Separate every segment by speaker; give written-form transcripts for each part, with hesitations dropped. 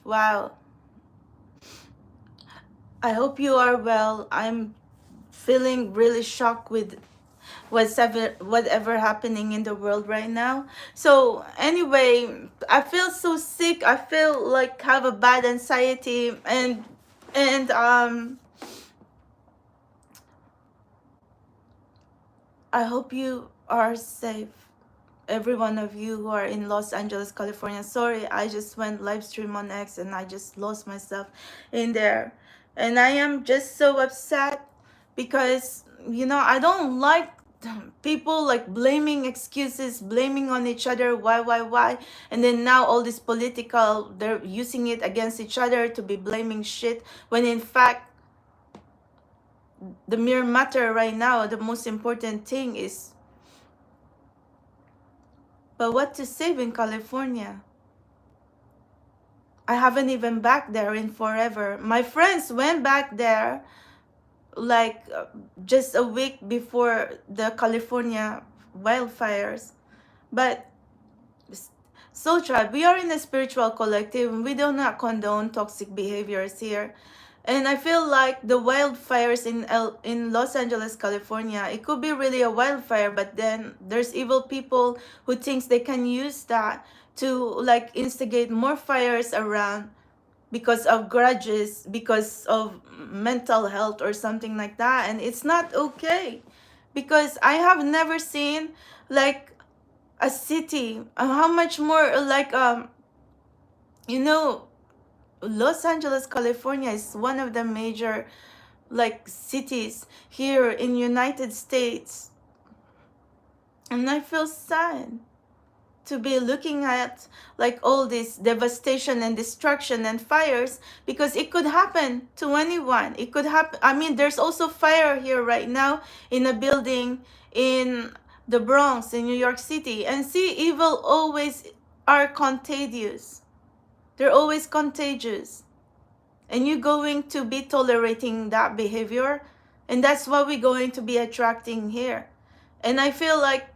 Speaker 1: Wow. I hope you are well. I'm feeling really shocked with whatever happening in the world right now. So anyway, I feel so sick. I feel like have a bad anxiety, and I hope you are safe. Every one of you who are in Los Angeles, California. Sorry, I just went live stream on X and I just lost myself in there. And I am just so upset because, I don't like people like blaming excuses, blaming on each other, why. And then now all this political, they're using it against each other to be blaming shit when in fact, the mere matter right now, the most important thing is, but what to save in California? I haven't even back there in forever. My friends went back there like just a week before the California wildfires. But Soul Tribe, we are in a spiritual collective and we do not condone toxic behaviors here. And I feel like the wildfires in Los Angeles, California, it could be really a wildfire, but then there's evil people who thinks they can use that to like instigate more fires around because of grudges, because of mental health or something like that. And it's not okay because I have never seen like a city, how much more like, you know, Los Angeles, California is one of the major like cities here in United States. And I feel sad to be looking at like all this devastation and destruction and fires because it could happen to anyone. It could happen. I mean, there's also fire here right now in a building in the Bronx in New York City. And see, evil always are contagious. They're always contagious. And you're going to be tolerating that behavior. And that's what we're going to be attracting here. And I feel like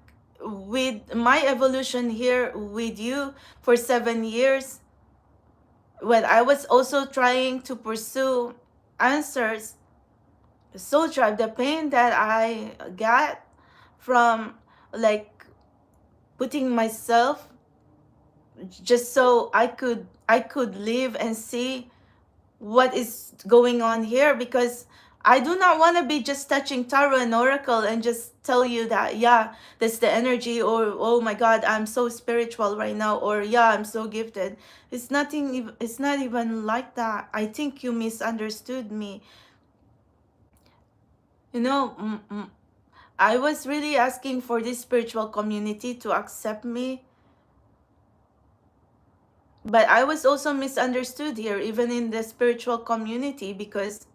Speaker 1: with my evolution here with you for 7 years, when I was also trying to pursue answers, Soul Tribe, the pain that I got from like putting myself just so I could live and see what is going on here, because I do not want to be just touching tarot and oracle and just tell you that, yeah, that's the energy, or oh my god, I'm so spiritual right now, or yeah, I'm so gifted. It's nothing. It's not even like that. I think you misunderstood me. I was really asking for this spiritual community to accept me, but I was also misunderstood here, even in the spiritual community, because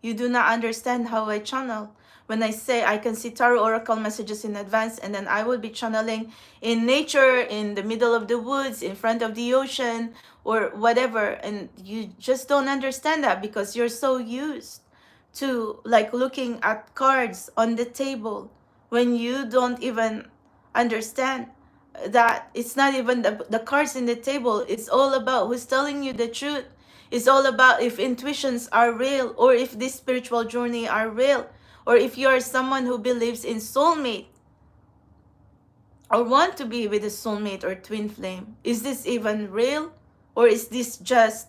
Speaker 1: you do not understand how I channel. When I say I can see tarot oracle messages in advance, and then I will be channeling in nature, in the middle of the woods, in front of the ocean, or whatever. And you just don't understand that because you're so used to like looking at cards on the table when you don't even understand that it's not even the cards in the table. It's all about who's telling you the truth. It's all about if intuitions are real, or if this spiritual journey are real, or if you are someone who believes in soulmate or want to be with a soulmate or twin flame. Is this even real, or is this just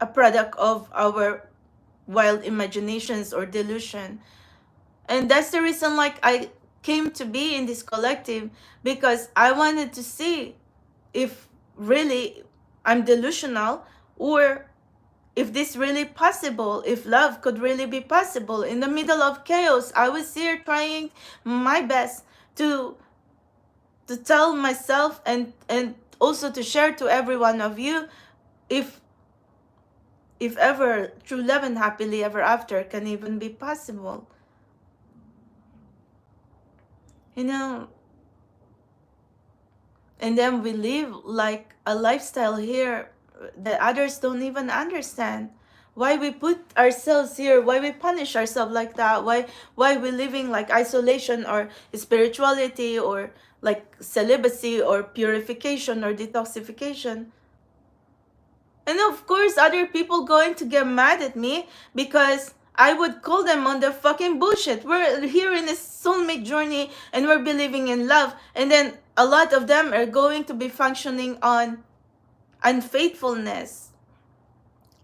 Speaker 1: a product of our wild imaginations or delusion? And that's the reason like I came to be in this collective, because I wanted to see if really I'm delusional, or if this really possible, if love could really be possible in the middle of chaos. I was here trying my best to tell myself and also to share to every one of you, if ever true love and happily ever after can even be possible. And then we live like a lifestyle here that others don't even understand. Why we put ourselves here, why we punish ourselves like that, why we living like isolation or spirituality, or like celibacy or purification or detoxification. And of course, other people going to get mad at me because I would call them on their fucking bullshit. We're here in a soulmate journey and we're believing in love. And then a lot of them are going to be functioning on unfaithfulness,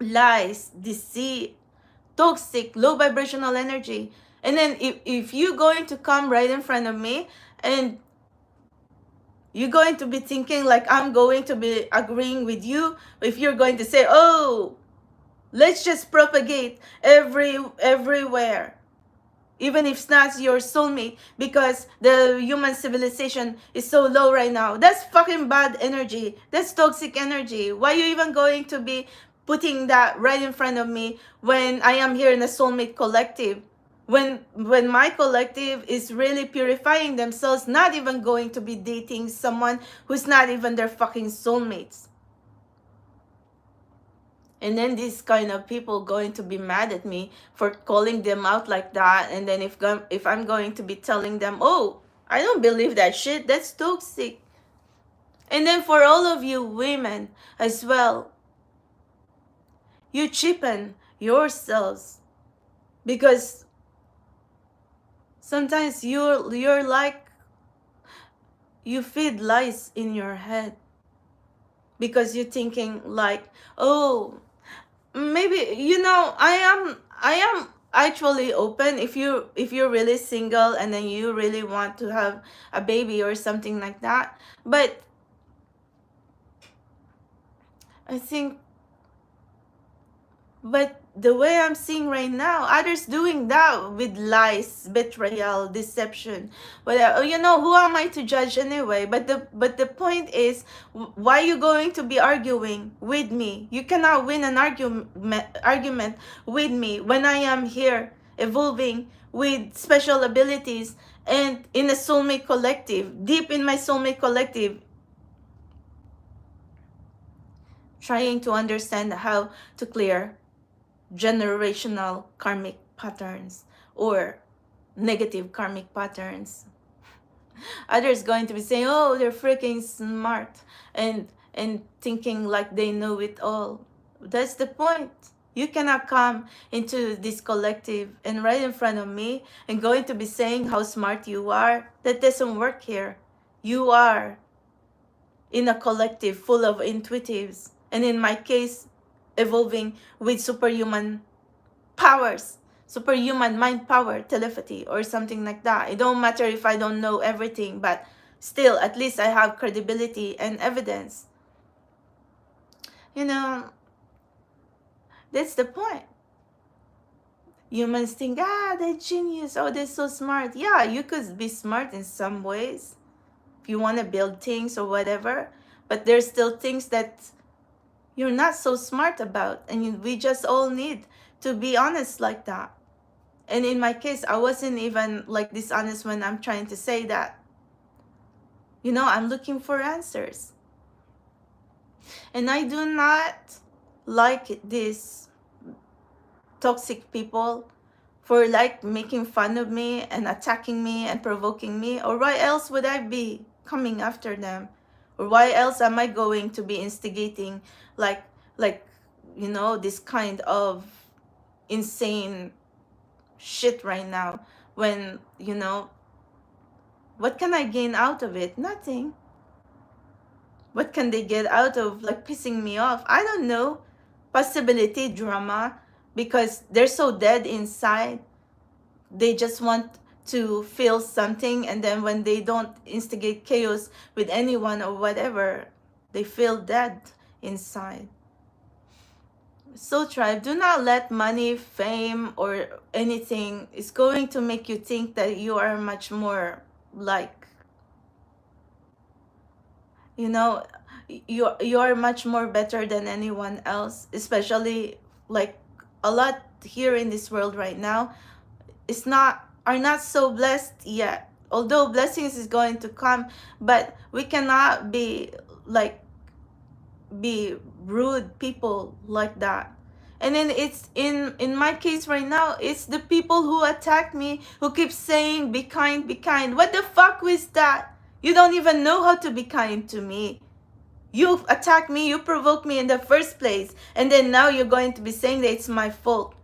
Speaker 1: lies, deceit, toxic, low vibrational energy. And then if you're going to come right in front of me and you're going to be thinking like I'm going to be agreeing with you, if you're going to say, oh, let's just propagate everywhere, even if it's not your soulmate, because the human civilization is so low right now. That's fucking bad energy. That's toxic energy. Why are you even going to be putting that right in front of me when I am here in a soulmate collective? When my collective is really purifying themselves, not even going to be dating someone who's not even their fucking soulmates. And then these kind of people going to be mad at me for calling them out like that. And then if I'm going to be telling them, oh, I don't believe that shit, that's toxic. And then for all of you women as well, you cheapen yourselves because sometimes you're like, you feed lies in your head because you're thinking like, oh, maybe, I am actually open if you're really single and then you really want to have a baby or something like that. But I think, but the way I'm seeing right now, others doing that with lies, betrayal, deception. But who am I to judge anyway? But the point is, why are you going to be arguing with me? You cannot win an argument with me when I am here evolving with special abilities and in a soulmate collective, deep in my soulmate collective, trying to understand how to clear generational karmic patterns or negative karmic patterns. Others going to be saying, oh, they're freaking smart and thinking like they know it all. That's the point. You cannot come into this collective and right in front of me and going to be saying how smart you are. That doesn't work here. You are in a collective full of intuitives, and in my case, evolving with superhuman powers, superhuman mind power, telepathy, or something like that. It don't matter if I don't know everything, but still, at least I have credibility and evidence. That's the point. Humans think, they're genius, oh, they're so smart. Yeah, you could be smart in some ways if you want to build things or whatever, but there's still things that you're not so smart about, and we just all need to be honest like that. And in my case, I wasn't even like dishonest when I'm trying to say that. I'm looking for answers. And I do not like these toxic people for like making fun of me and attacking me and provoking me. Or why else would I be coming after them? Or why else am I going to be instigating like this kind of insane shit right now when what can I gain out of it? Nothing. What can they get out of like pissing me off? I don't know. Possibility drama, because they're so dead inside. They just want to feel something, and then when they don't instigate chaos with anyone or whatever, they feel dead inside. So tribe, do not let money, fame, or anything is going to make you think that you are much more like, you are much more better than anyone else, especially like a lot here in this world right now are not so blessed yet, although blessings is going to come. But we cannot be rude people like that. And then it's in my case right now, it's the people who attack me, who keep saying be kind, be kind. What the fuck was that? You don't even know how to be kind to me. You attacked me, you provoked me in the first place, and then now you're going to be saying that it's my fault.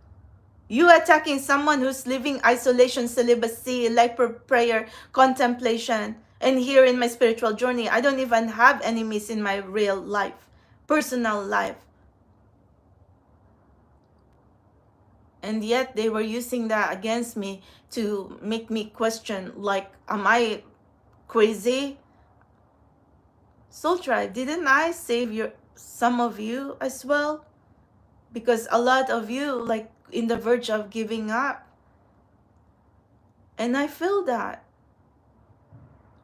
Speaker 1: You attacking someone who's living isolation, celibacy, life for prayer, contemplation. And here in my spiritual journey, I don't even have enemies in my real life, personal life. And yet they were using that against me to make me question, like, am I crazy? Soul Tribe, didn't I save some of you as well? Because a lot of you, like, in the verge of giving up. And I feel that.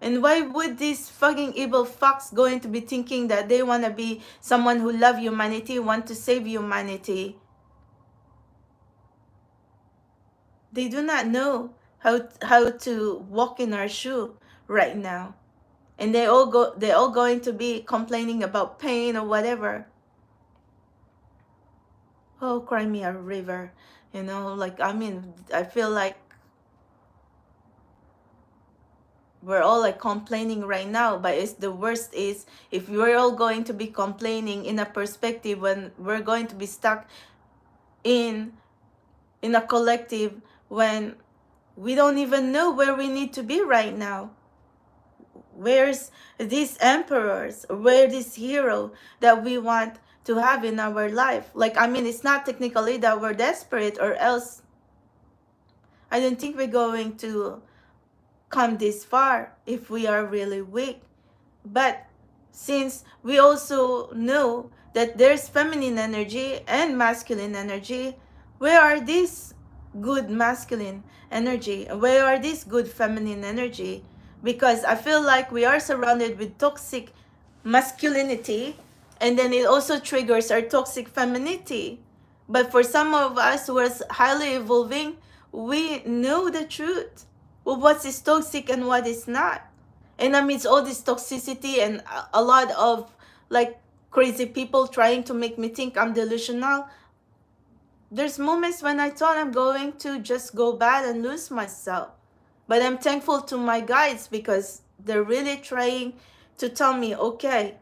Speaker 1: And why would these fucking evil fucks going to be thinking that they want to be someone who love humanity, want to save humanity? They do not know how to walk in our shoe right now. And they're all going to be complaining about pain or whatever. Oh, cry me a river. You know, like, I mean, I feel like we're all like complaining right now, but it's the worst is if we're all going to be complaining in a perspective when we're going to be stuck in a collective when we don't even know where we need to be right now. Where's these emperors? Where this hero that we want to have in our life? Like, I mean, it's not technically that we're desperate, or else I don't think we're going to come this far if we are really weak. But since we also know that there's feminine energy and masculine energy, where are these good masculine energy? Where are these good feminine energy? Because I feel like we are surrounded with toxic masculinity, and then it also triggers our toxic femininity. But for some of us who are highly evolving, we know the truth. Well, what is toxic and what is not. And amidst all this toxicity and a lot of like crazy people trying to make me think I'm delusional, there's moments when I thought I'm going to just go bad and lose myself. But I'm thankful to my guides because they're really trying to tell me, okay,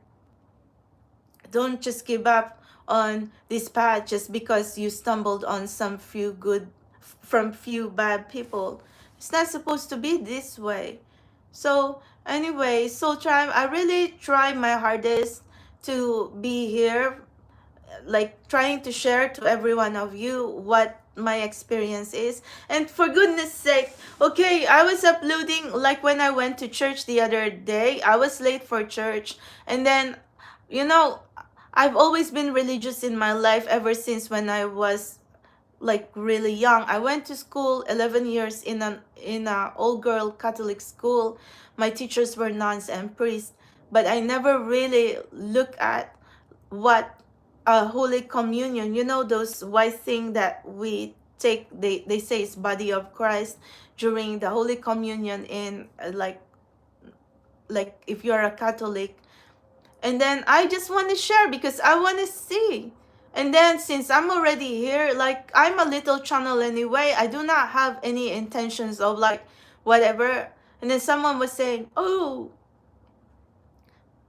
Speaker 1: don't just give up on this path just because you stumbled on some few good from few bad people. It's not supposed to be this way. So anyway, Soul Tribe, I really tried my hardest to be here, like trying to share to every one of you what my experience is. And for goodness sake, okay, I was uploading, like when I went to church the other day, I was late for church. And then, you know, I've always been religious in my life ever since when I was like really young. I went to school 11 years in a all-girl Catholic school. My teachers were nuns and priests, but I never really looked at what Holy Communion, you know, those white thing that we take, they say it's body of Christ during the Holy Communion in like if you're a Catholic. And then I just want to share because I want to see. And then since I'm already here, like I'm a little channel anyway, I do not have any intentions of like whatever. And then someone was saying, oh,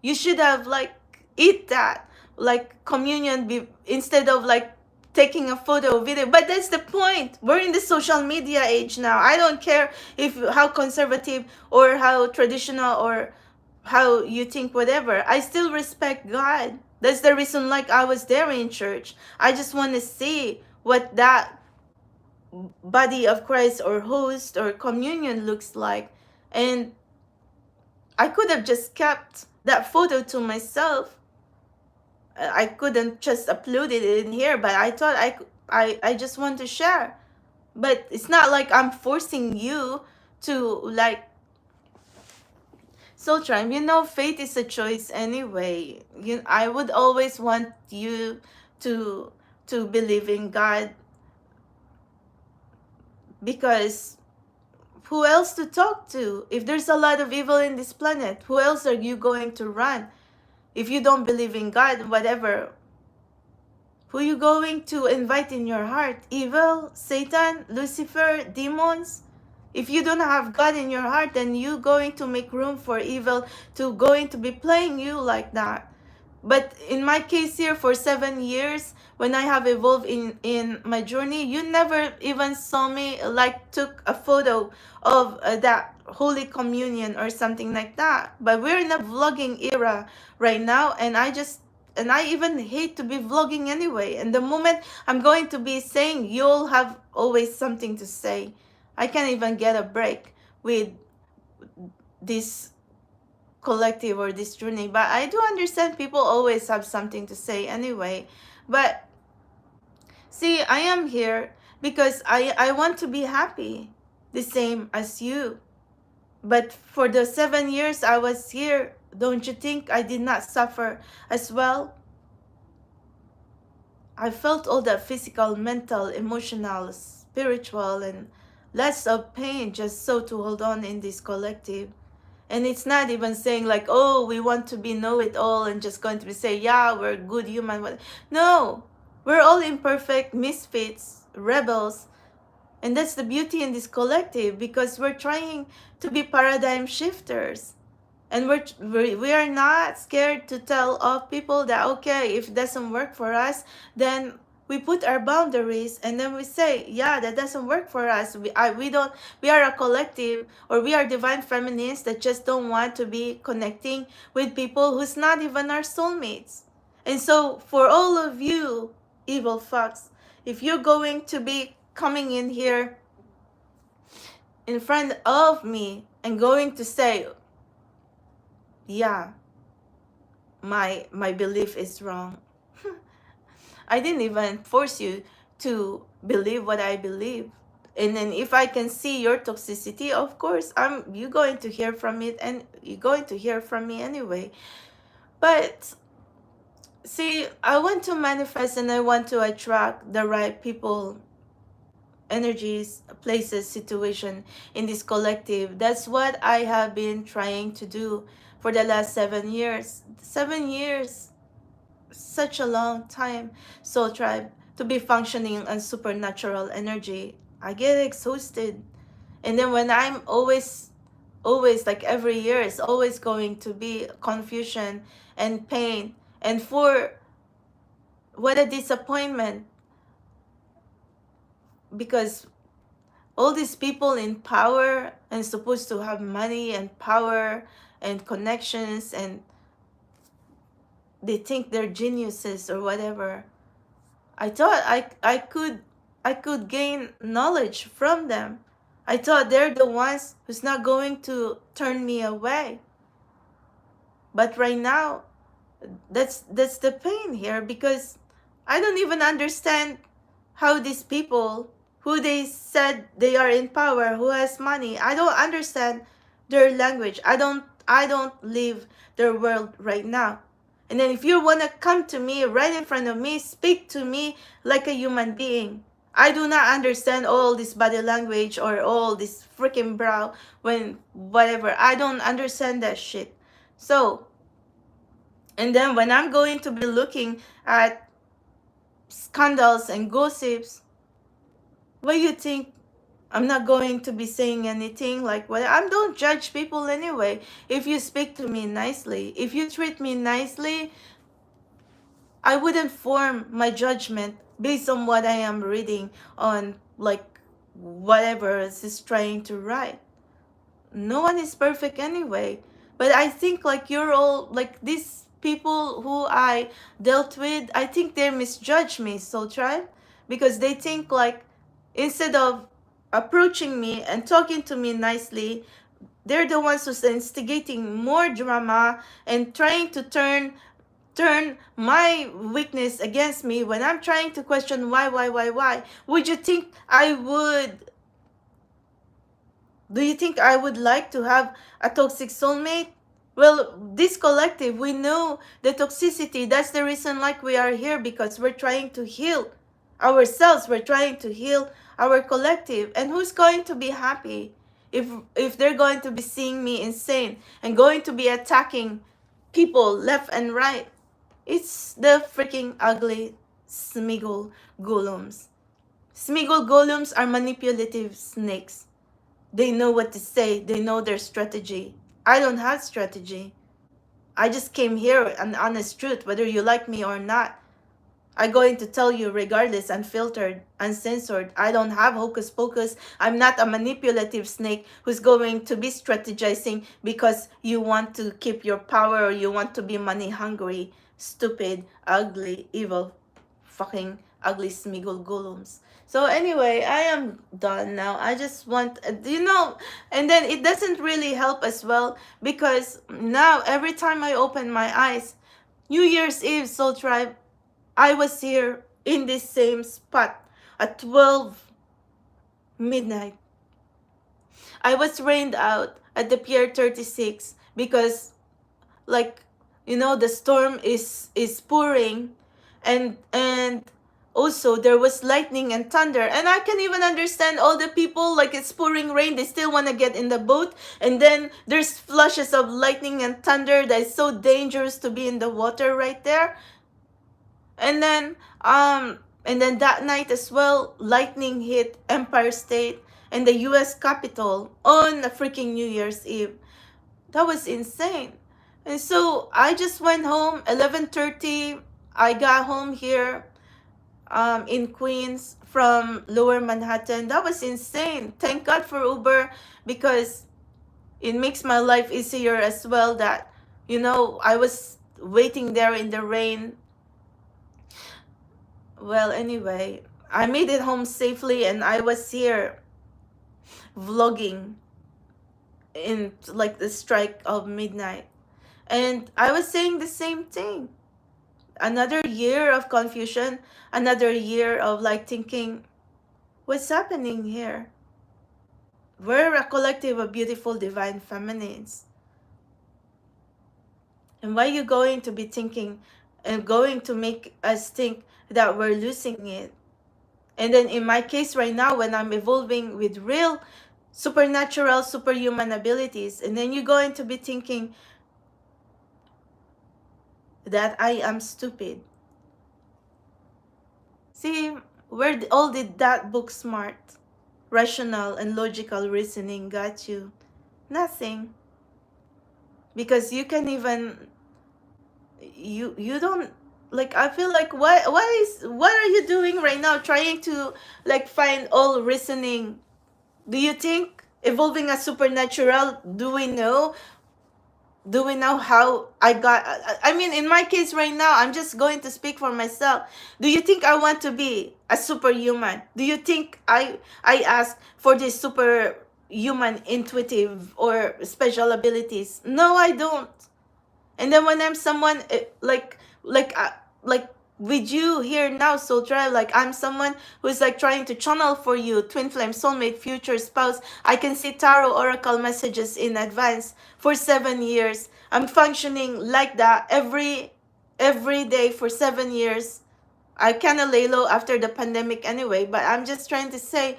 Speaker 1: you should have like eat that like communion instead of like taking a photo or video. But that's the point. We're in the social media age now. I don't care if how conservative or how traditional or how you think whatever. I still respect God. That's the reason like I was there in church. I just want to see what that body of Christ or host or communion looks like. And I could have just kept that photo to myself. I couldn't just upload it in here, but I thought I just want to share. But it's not like I'm forcing you to like. So Tribe, you know, faith is a choice anyway. I would always want you to believe in God, because who else to talk to? If there's a lot of evil in this planet, who else are you going to run? If you don't believe in God, whatever, who are you going to invite in your heart? Evil, Satan, Lucifer, demons? If you don't have God in your heart, then you're going to make room for evil to going to be playing you like that. But in my case here, for 7 years, when I have evolved in my journey, you never even saw me like took a photo of that Holy Communion or something like that. But we're in a vlogging era right now, and I even hate to be vlogging anyway. And the moment I'm going to be saying, you'll have always something to say. I can't even get a break with this collective or this journey, but I do understand people always have something to say anyway. But see, I am here because I want to be happy, the same as you. But for the 7 years I was here, don't you think I did not suffer as well? I felt all the physical, mental, emotional, spiritual, and lots of pain just so to hold on in this collective. And it's not even saying like, oh, we want to be know-it-all and just going to be say, yeah, we're good human. No, we're all imperfect misfits, rebels. And that's the beauty in this collective, because we're trying to be paradigm shifters. And we are not scared to tell off people that, okay, if it doesn't work for us, then we put our boundaries, and then we say, yeah, that doesn't work for us. We are a collective, or we are divine feminists that just don't want to be connecting with people who's not even our soulmates. And so for all of you evil fucks, if you're going to be coming in here in front of me and going to say, yeah, my belief is wrong. I didn't even force you to believe what I believe. And then if I can see your toxicity, of course you're going to hear from it, and you're going to hear from me anyway. But see, I want to manifest, and I want to attract the right people, energies, places, situation in this collective. That's what I have been trying to do for the last 7 years. 7 years, such a long time, soul tribe, to be functioning on supernatural energy. I get exhausted. And then when I'm always like every year, it's always going to be confusion and pain. And for what a disappointment, because all these people in power and supposed to have money and power and connections, and they think they're geniuses or whatever. I thought I could gain knowledge from them. I thought they're the ones who's not going to turn me away. But right now, that's the pain here, because I don't even understand how these people who they said they are in power, who has money, I don't understand their language. I don't live their world right now. And then if you want to come to me right in front of me, speak to me like a human being. I do not understand all this body language or all this freaking brow when whatever. I don't understand that shit. So, and then when I'm going to be looking at scandals and gossips, what do you think? I'm not going to be saying anything like what I don't judge people anyway. If you speak to me nicely, if you treat me nicely, I wouldn't form my judgment based on what I am reading on like whatever is trying to write. No one is perfect anyway. But I think like you're all like these people who I dealt with, I think they misjudge me, so tribe, because they think like instead of approaching me and talking to me nicely, they're the ones who's instigating more drama and trying to turn my weakness against me when I'm trying to question why. Would you think I would Do you think I would like to have a toxic soulmate? Well, this collective, we know the toxicity. That's the reason like we are here, because we're trying to heal ourselves. We're trying to heal our collective. And who's going to be happy if they're going to be seeing me insane and going to be attacking people left and right? It's the freaking ugly Smiggle golems. Smiggle golems are manipulative snakes. They know what to say. They know their strategy. I don't have strategy. I just came here, an honest truth, whether you like me or not. I'm going to tell you regardless, unfiltered, uncensored. I don't have hocus pocus. I'm not a manipulative snake who's going to be strategizing because you want to keep your power or you want to be money hungry, stupid, ugly, evil, fucking ugly smiggle golems. So anyway, I am done now. I just want, and then it doesn't really help as well because now every time I open my eyes, New Year's Eve, Soul Tribe, I was here in this same spot at 12 midnight. I was rained out at the Pier 36 because, like, the storm is pouring, and also there was lightning and thunder, and I can even understand all the people, like, it's pouring rain, they still want to get in the boat, and then there's flashes of lightning and thunder that is so dangerous to be in the water right there. And then that night as well, lightning hit Empire State and the US Capitol on the freaking New Year's Eve. That was insane. And so I just went home 11:30. I got home here in Queens from Lower Manhattan. That was insane. Thank God for Uber, because it makes my life easier as well, that I was waiting there in the rain. Well, anyway, I made it home safely, and I was here vlogging in like the strike of midnight. And I was saying the same thing. Another year of confusion, another year of like thinking, what's happening here? We're a collective of beautiful divine feminines. And why are you going to be thinking and going to make us think that we're losing it? And then in my case right now, when I'm evolving with real supernatural, superhuman abilities, and then you're going to be thinking that I am stupid. See, where all did that book smart, rational, and logical reasoning got you? Nothing. Because you can even, you don't, like, I feel like, what are you doing right now, trying to like find all reasoning? Do you think evolving as supernatural, do we know how I mean, in my case right now, I'm just going to speak for myself. Do you think I want to be a superhuman? Do you think I ask for this superhuman intuitive or special abilities? No, I don't. And then when I'm someone like with you here now, Soul Tribe, like I'm someone who's like trying to channel for you, twin flame, soulmate, future spouse. I can see tarot oracle messages in advance for 7 years. I'm functioning like that every day for 7 years. I kind of lay low after the pandemic anyway, but I'm just trying to say,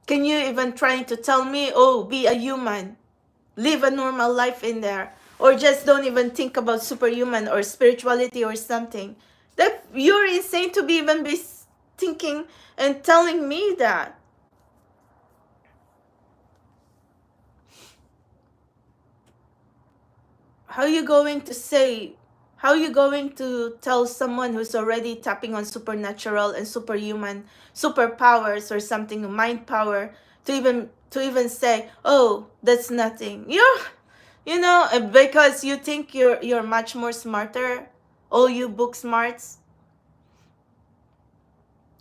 Speaker 1: can you even trying to tell me, oh, be a human, live a normal life in there? Or just don't even think about superhuman or spirituality or something. That you're insane to be even be thinking and telling me that. How are you going to tell someone who's already tapping on supernatural and superhuman superpowers or something, mind power, to even say, oh, that's nothing? Because you think you're much more smarter, all you book smarts.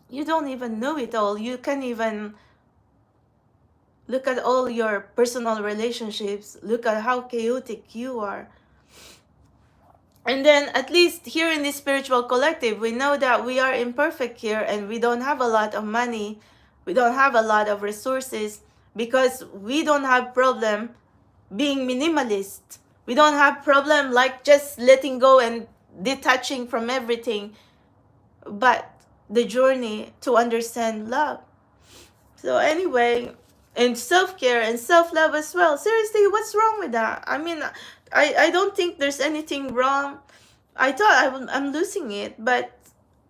Speaker 1: You don't even know it all. You can't even look at all your personal relationships. Look at how chaotic you are. And then at least here in this spiritual collective, we know that we are imperfect here, and we don't have a lot of money. We don't have a lot of resources, because we don't have problem being minimalist. We don't have problem like just letting go and detaching from everything, but the journey to understand love. So anyway, and self-care and self-love as well. Seriously, what's wrong with that? I mean, I don't think there's anything wrong. I thought I'm losing it, but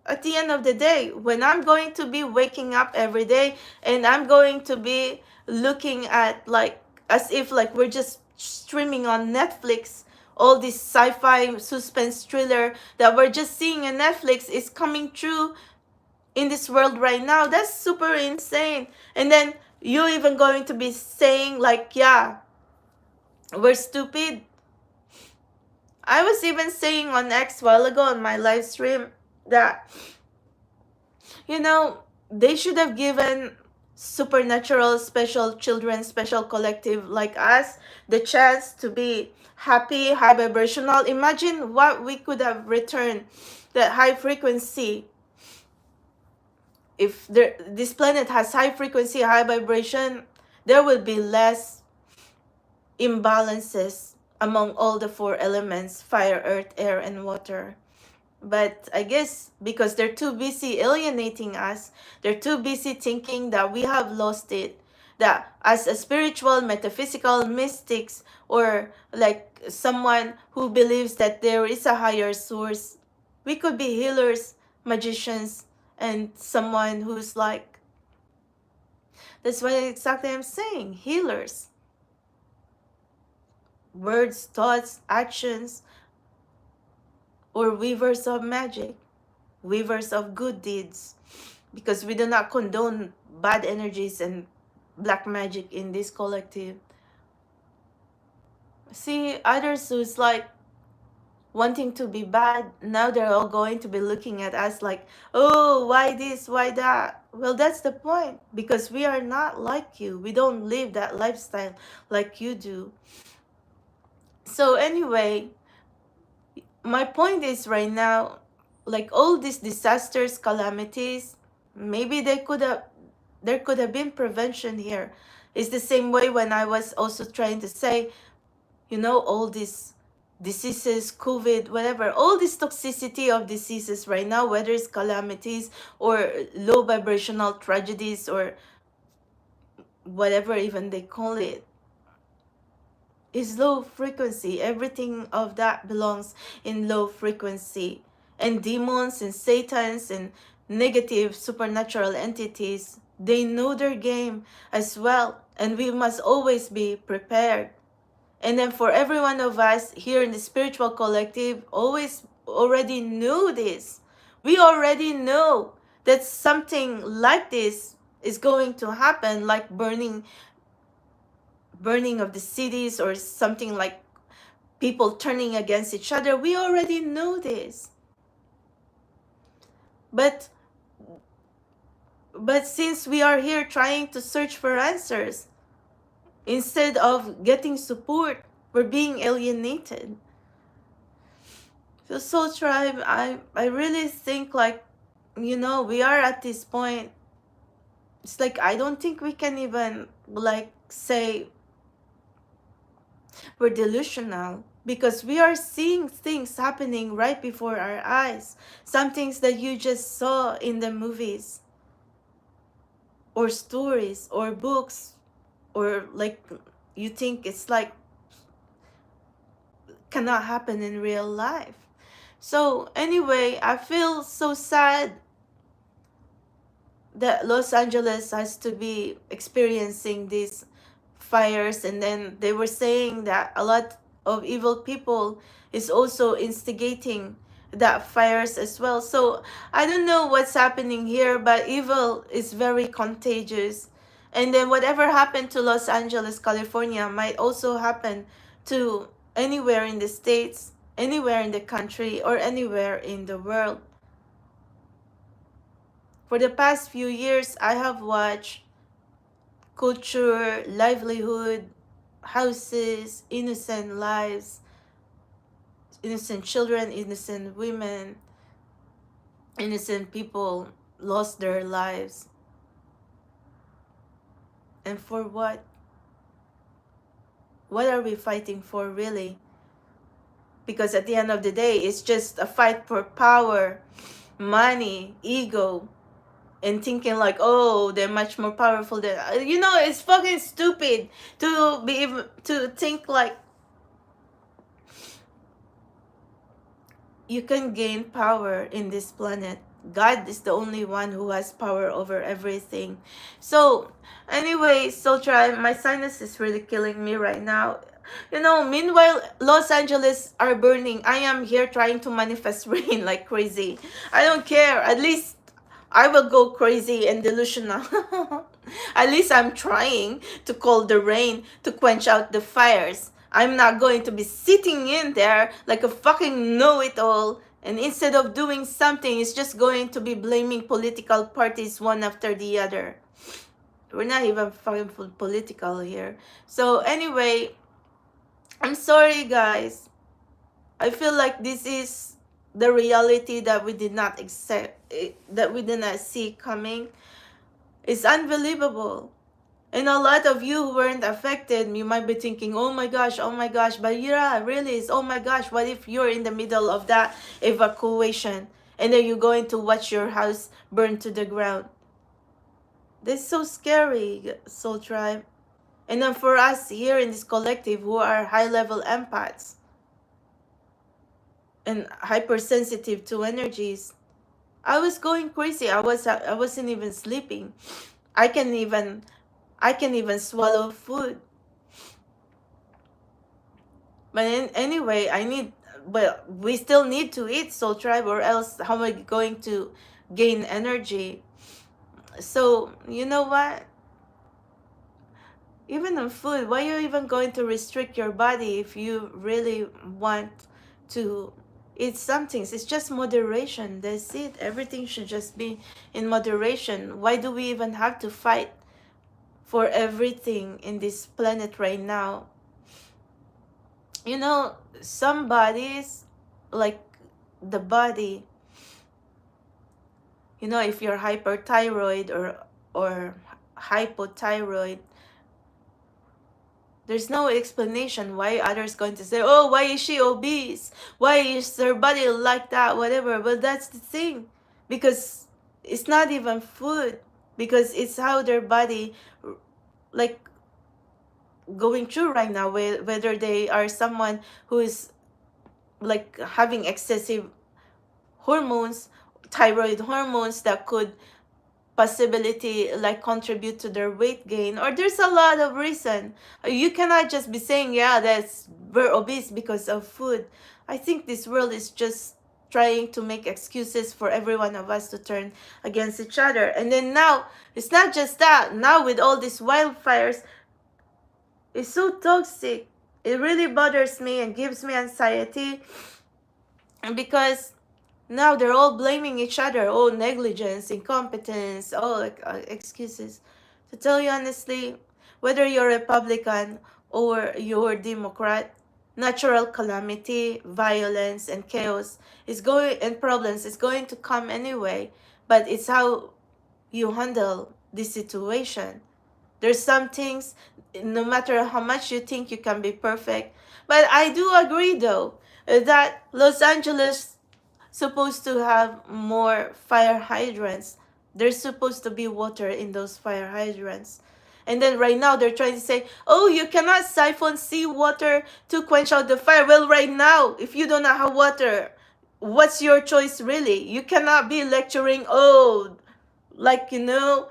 Speaker 1: at the end of the day, when I'm going to be waking up every day and I'm going to be looking at like as if like we're just streaming on Netflix all this sci-fi suspense thriller that we're just seeing on Netflix is coming true in this world right now. That's super insane. And then you even going to be saying like, yeah, we're stupid. I was even saying on X a while ago on my live stream that, you know, they should have given supernatural special children, special collective like us, the chance to be happy, high vibrational. Imagine what we could have returned, that high frequency. If this planet has high frequency, high vibration, there will be less imbalances among all the four elements: fire, earth, air, and water. But I guess because they're too busy alienating us, they're too busy thinking that we have lost it, that as a spiritual, metaphysical mystics, or like someone who believes that there is a higher source, we could be healers, magicians, and someone who's like, that's what exactly I'm saying, healers. Words, thoughts, actions, or weavers of magic, weavers of good deeds, because we do not condone bad energies and black magic in this collective. See, others who's like wanting to be bad, now they're all going to be looking at us like, oh, why this, why that? Well, that's the point, because we are not like you. We don't live that lifestyle like you do. So anyway, my point is right now, like all these disasters, calamities, maybe there could have been prevention here. It's the same way when I was also trying to say, you know, all these diseases, COVID, whatever, all this toxicity of diseases right now, whether it's calamities or low vibrational tragedies or whatever even they call it, is low frequency. Everything of that belongs in low frequency. And demons and satans and negative supernatural entities, they know their game as well, and we must always be prepared. And then for every one of us here in the spiritual collective, already knew this. We already know that something like this is going to happen, like burning of the cities, or something like people turning against each other. We already know this. But since we are here trying to search for answers, instead of getting support, we're being alienated. So Soul Tribe, I really think, like, you know, we are at this point. It's like, I don't think we can even like say we're delusional, because we are seeing things happening right before our eyes. Some things that you just saw in the movies or stories or books, or like you think it's like cannot happen in real life. So anyway, I feel so sad that Los Angeles has to be experiencing these fires. And then they were saying that a lot of evil people is also instigating that fires as well. So I don't know what's happening here, but evil is very contagious. And then whatever happened to Los Angeles, California, might also happen to anywhere in the States, anywhere in the country, or anywhere in the world. For the past few years, I have watched culture, livelihood, houses, innocent lives, innocent children, innocent women, innocent people lost their lives. And for what? What are we fighting for, really? Because at the end of the day, it's just a fight for power, money, ego, and thinking like, oh, they're much more powerful than, you know, it's fucking stupid to be even to think like you can gain power in this planet. God is the only one who has power over everything. So anyway, Soul Tribe, my sinus is really killing me right now. You know, meanwhile, Los Angeles are burning. I am here trying to manifest rain like crazy. I don't care. At least I will go crazy and delusional. At least I'm trying to call the rain to quench out the fires. I'm not going to be sitting in there like a fucking know-it-all, and instead of doing something, it's just going to be blaming political parties one after the other. We're not even fucking political here. So anyway, I'm sorry, guys. I feel like this is the reality that we did not accept, that we did not see coming. It's unbelievable. And a lot of you who weren't affected, you might be thinking, oh my gosh, but yeah, really, it's oh my gosh, what if you're in the middle of that evacuation and then you're going to watch your house burn to the ground? That's so scary, Soul Tribe. And then for us here in this collective who are high-level empaths and hypersensitive to energies, I was going crazy. I wasn't even sleeping. I can even swallow food. But anyway, we still need to eat, Soul Tribe, or else how am I going to gain energy? So you know what? Even on food, why are you even going to restrict your body if you really want to eat some things? It's just moderation. That's it. Everything should just be in moderation. Why do we even have to fight for everything in this planet right now? You know, some bodies, like the body, you know, if you're hyperthyroid or hypothyroid, there's no explanation why others going to say, oh, why is she obese? Why is her body like that? Whatever. But that's the thing. Because it's not even food. Because it's how their body, like, going through right now. Whether they are someone who is, like, having excessive hormones, thyroid hormones that could possibility like contribute to their weight gain, or there's a lot of reason. You cannot just be saying, yeah, that's we're obese because of food. I think this world is just trying to make excuses for every one of us to turn against each other. And then now it's not just that. Now with all these wildfires, it's so toxic. It really bothers me and gives me anxiety, and because now they're all blaming each other. Oh, negligence, incompetence, all excuses. To tell you honestly, whether you're Republican or you're Democrat, natural calamity, violence, and chaos and problems is going to come anyway. But it's how you handle the situation. There's some things, no matter how much you think you can be perfect. But I do agree though that Los Angeles supposed to have more fire hydrants. There's supposed to be water in those fire hydrants. And then right now they're trying to say, oh, you cannot siphon seawater to quench out the fire. Well, right now, if you don't have water, what's your choice really? You cannot be lecturing, oh, like, you know,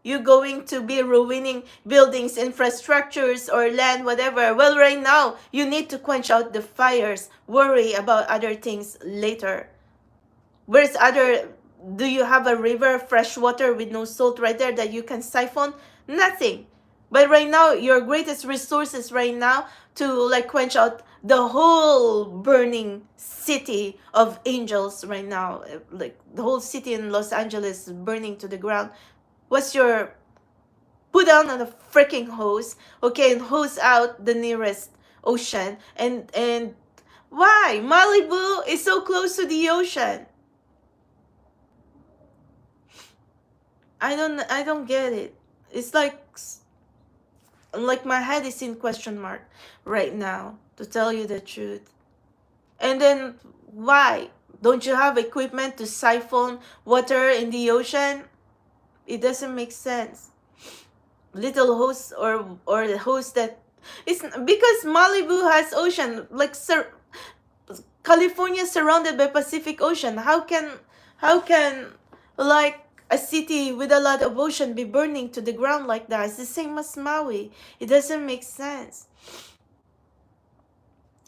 Speaker 1: you're going to be ruining buildings, infrastructures, or land, whatever. Well, right now, you need to quench out the fires. Worry about other things later. Where's other, do you have a river, fresh water with no salt right there that you can siphon? Nothing. But right now, your greatest resources right now to like quench out the whole burning city of angels right now, like the whole city in Los Angeles burning to the ground. What's your, put down on a freaking hose, okay, and hose out the nearest ocean. And why? Malibu is so close to the ocean. I don't get it. It's like my head is in question mark right now, to tell you the truth. And then why? Don't you have equipment to siphon water in the ocean? It doesn't make sense. Little hose or the hose that it's because Malibu has ocean, like California is surrounded by Pacific Ocean. How can like a city with a lot of ocean be burning to the ground like that? It's the same as Maui. It doesn't make sense.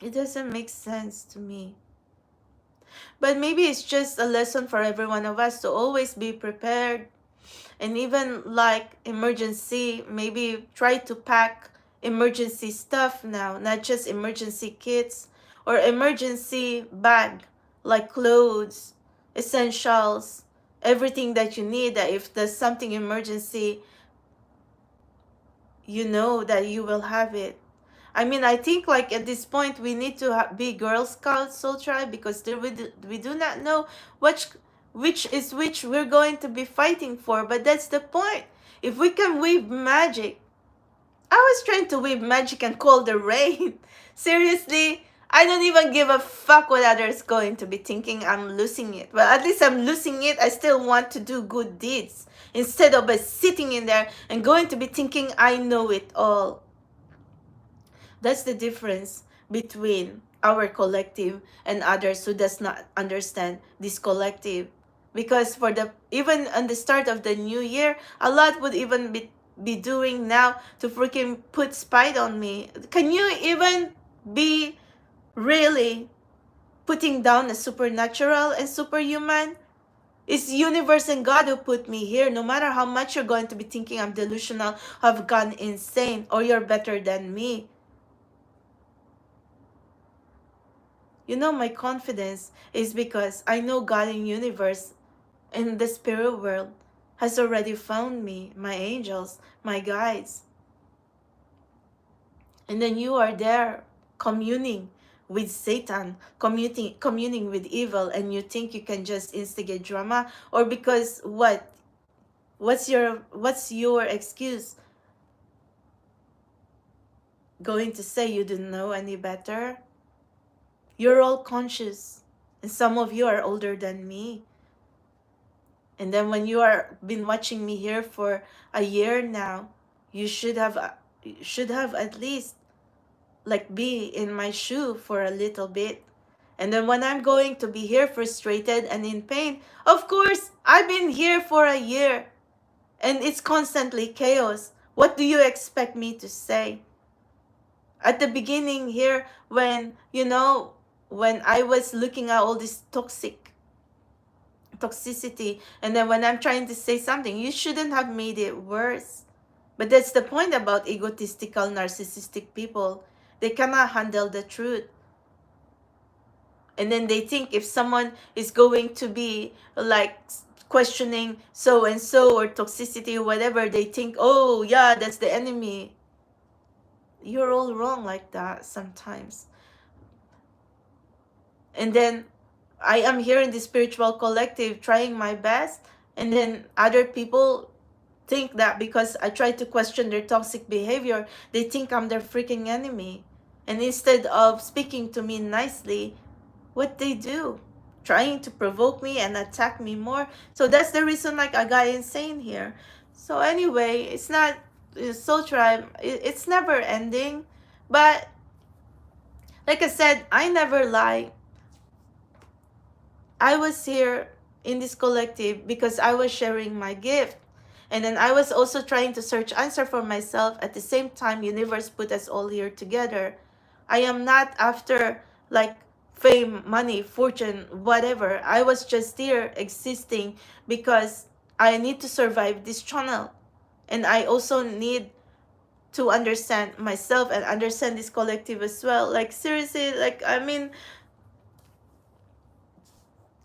Speaker 1: It doesn't make sense to me. But maybe it's just a lesson for every one of us to always be prepared. And even like emergency, maybe try to pack emergency stuff now, not just emergency kits or emergency bag, like clothes, essentials, everything that you need, that if there's something emergency, you know that you will have it. I mean, I think like at this point we need to be Girl Scout Soul Tribe, because there we do not know which is which we're going to be fighting for. But that's the point. If we can weave magic, I was trying to weave magic and call the rain. Seriously, I don't even give a fuck what others going to be thinking. I'm losing it. Well, at least I'm losing it. I still want to do good deeds instead of sitting in there and going to be thinking I know it all. That's the difference between our collective and others who does not understand this collective. Because for the even on the start of the new year, a lot would even be doing now to freaking put spite on me. Can you even be really putting down a supernatural and superhuman? It's universe and God who put me here. No matter how much you're going to be thinking I'm delusional, have gone insane, or you're better than me. You know, my confidence is because I know God in universe, in the spirit world, has already found me, my angels, my guides. And then you are there communing with Satan, communing with evil, and you think you can just instigate drama, or because what? What's your excuse? Going to say you didn't know any better? You're all conscious, and some of you are older than me. And then when you are been watching me here for a year now, you should have at least like be in my shoe for a little bit. And then when I'm going to be here frustrated and in pain, of course, I've been here for a year and it's constantly chaos. What do you expect me to say? At the beginning here, when, when I was looking at all this toxicity, and then when I'm trying to say something, you shouldn't have made it worse. But that's the point about egotistical, narcissistic people. They cannot handle the truth. And then they think if someone is going to be like questioning so and so or toxicity or whatever, they think, oh yeah, that's the enemy. You're all wrong like that sometimes. And then I am here in the spiritual collective trying my best, and then other people think that because I try to question their toxic behavior, they think I'm their freaking enemy. And instead of speaking to me nicely, what they do? Trying to provoke me and attack me more. So that's the reason like I got insane here. So anyway, it's not Soul Tribe. It's never ending. But like I said, I never lie. I was here in this collective because I was sharing my gift. And then I was also trying to search answer for myself. At the same time, universe put us all here together. I am not after like fame, money, fortune, whatever. I was just here existing because I need to survive this channel. And I also need to understand myself and understand this collective as well. Like seriously, like I mean,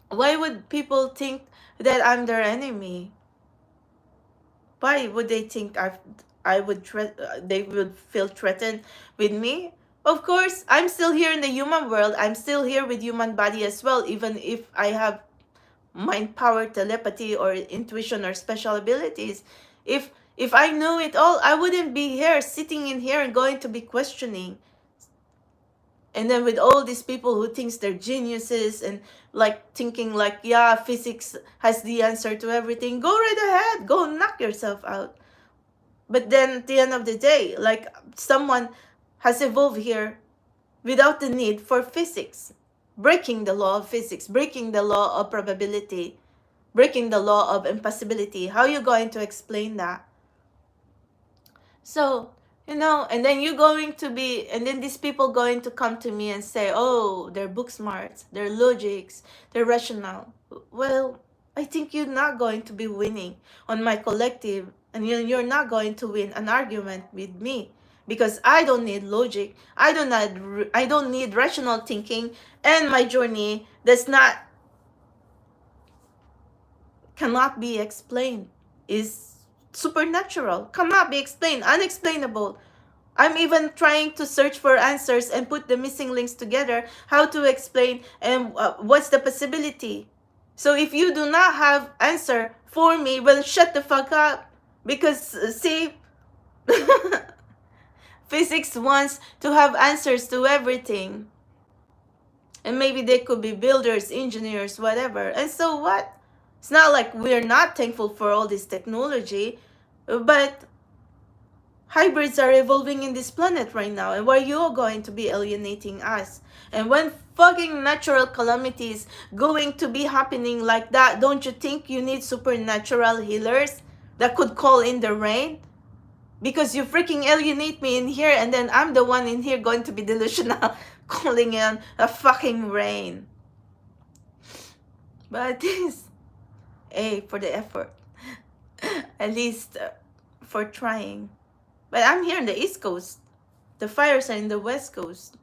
Speaker 1: why would people think that I'm their enemy? Why would they think they would feel threatened with me? Of course, I'm still here in the human world. I'm still here with human body as well, even if I have mind power, telepathy, or intuition or special abilities. If I knew it all, I wouldn't be here, sitting in here and going to be questioning. And then with all these people who thinks they're geniuses and like thinking like, yeah, physics has the answer to everything, go right ahead, go knock yourself out. But then at the end of the day, like someone has evolved here without the need for physics, breaking the law of physics, breaking the law of probability, breaking the law of impossibility. How are you going to explain that? So You know, and then you're going to be, and then these people going to come to me and say, oh, they're book smarts, they're logics, they're rational. Well, I think you're not going to be winning on my collective, and you're not going to win an argument with me, because I don't need logic, I don't need rational thinking, and my journey does not, cannot be explained, is supernatural, cannot be explained, unexplainable. I'm even trying to search for answers and put the missing links together, how to explain and what's the possibility. So if you do not have answer for me, well, shut the fuck up. Because see, physics wants to have answers to everything. And maybe they could be builders, engineers, whatever. And so what? It's not like we're not thankful for all this technology, but hybrids are evolving in this planet right now, and where you're going to be alienating us. And when fucking natural calamities going to be happening like that, don't you think you need supernatural healers that could call in the rain? Because you freaking alienate me in here, and then I'm the one in here going to be delusional calling in a fucking rain. But this, A, for the effort. At least for trying. But I'm here in the East Coast. The fires are in the West Coast.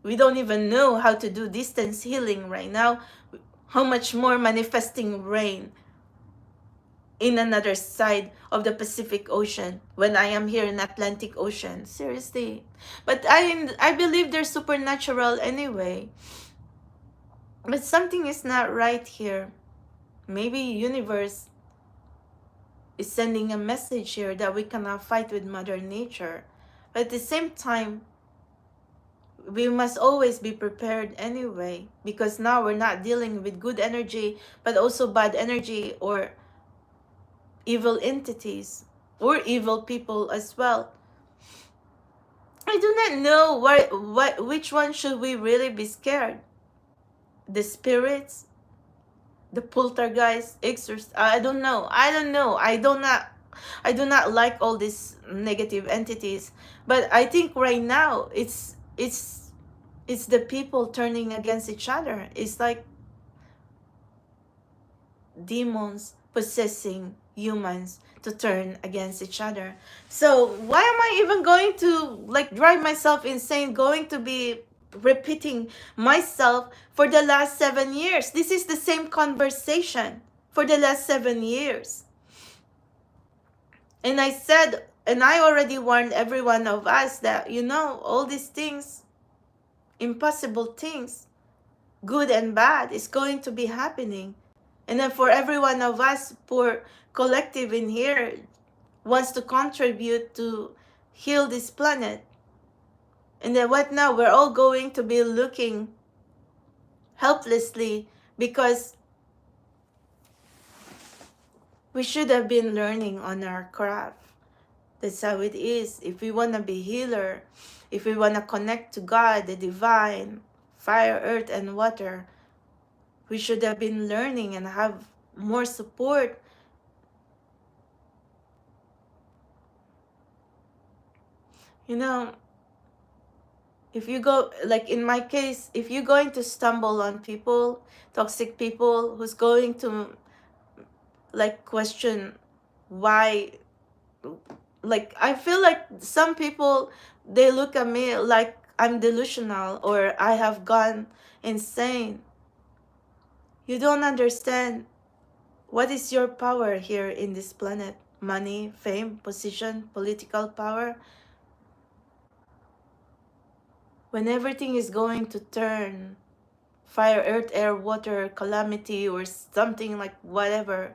Speaker 1: We don't even know how to do distance healing right now. How much more manifesting rain in another side of the Pacific Ocean when I am here in Atlantic Ocean. Seriously. But I believe they're supernatural anyway. But something is not right here. Maybe universe is sending a message here that we cannot fight with Mother Nature. But at the same time, we must always be prepared anyway, because now we're not dealing with good energy, but also bad energy or evil entities or evil people as well. I do not know which one should we really be scared. The spirits, the poltergeist, exorcist. I don't know. I do not like all these negative entities, but I think right now it's the people turning against each other. It's like demons possessing humans to turn against each other. So why am I even going to like drive myself insane, going to be repeating myself for the last 7 years? This is the same conversation for the last 7 years. And I said, and I already warned every one of us that, you know, all these things, impossible things, good and bad, is going to be happening. And then for every one of us, poor collective in here, wants to contribute to heal this planet. And then what now? We're all going to be looking helplessly because we should have been learning on our craft. That's how it is. If we want to be healer, if we want to connect to God, the divine, fire, earth, and water, we should have been learning and have more support. You know, if you go, like in my case, if you're going to stumble on people, toxic people, who's going to like question why, like I feel like some people, they look at me like I'm delusional or I have gone insane. You don't understand what is your power here in this planet. Money, fame, position, political power. When everything is going to turn fire, earth, air, water, calamity, or something like whatever,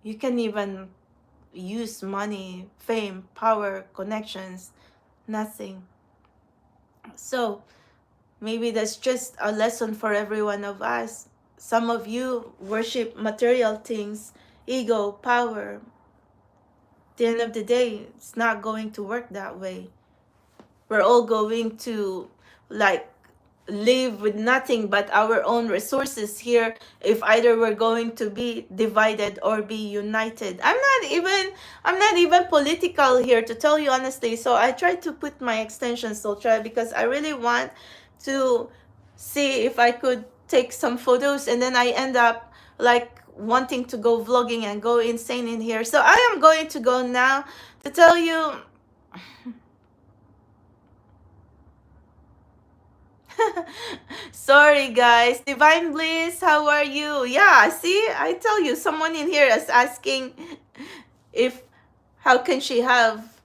Speaker 1: you can even use money, fame, power, connections, nothing. So maybe that's just a lesson for every one of us. Some of you worship material things, ego, power. At the end of the day, it's not going to work that way. We're all going to like live with nothing but our own resources here if either we're going to be divided or be united. I'm not even political here, to tell you honestly. So I try to put my extensions Soul Tribe, because I really want to see if I could take some photos, and then I end up like wanting to go vlogging and go insane in here. So I am going to go now to tell you. Sorry guys. Divine Bliss, how are you? Yeah, see, I tell you, someone in here is asking if how can she have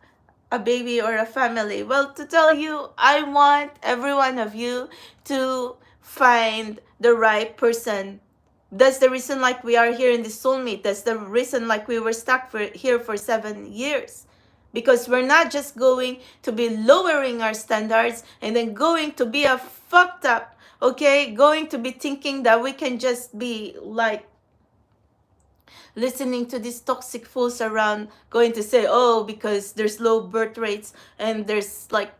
Speaker 1: a baby or a family. Well, to tell you, I want every one of you to find the right person. That's the reason like we are here in the soulmate. That's the reason like we were stuck here for 7 years. Because we're not just going to be lowering our standards and then going to be a fucked up, okay? Going to be thinking that we can just be like listening to these toxic fools around, going to say, oh, because there's low birth rates and there's like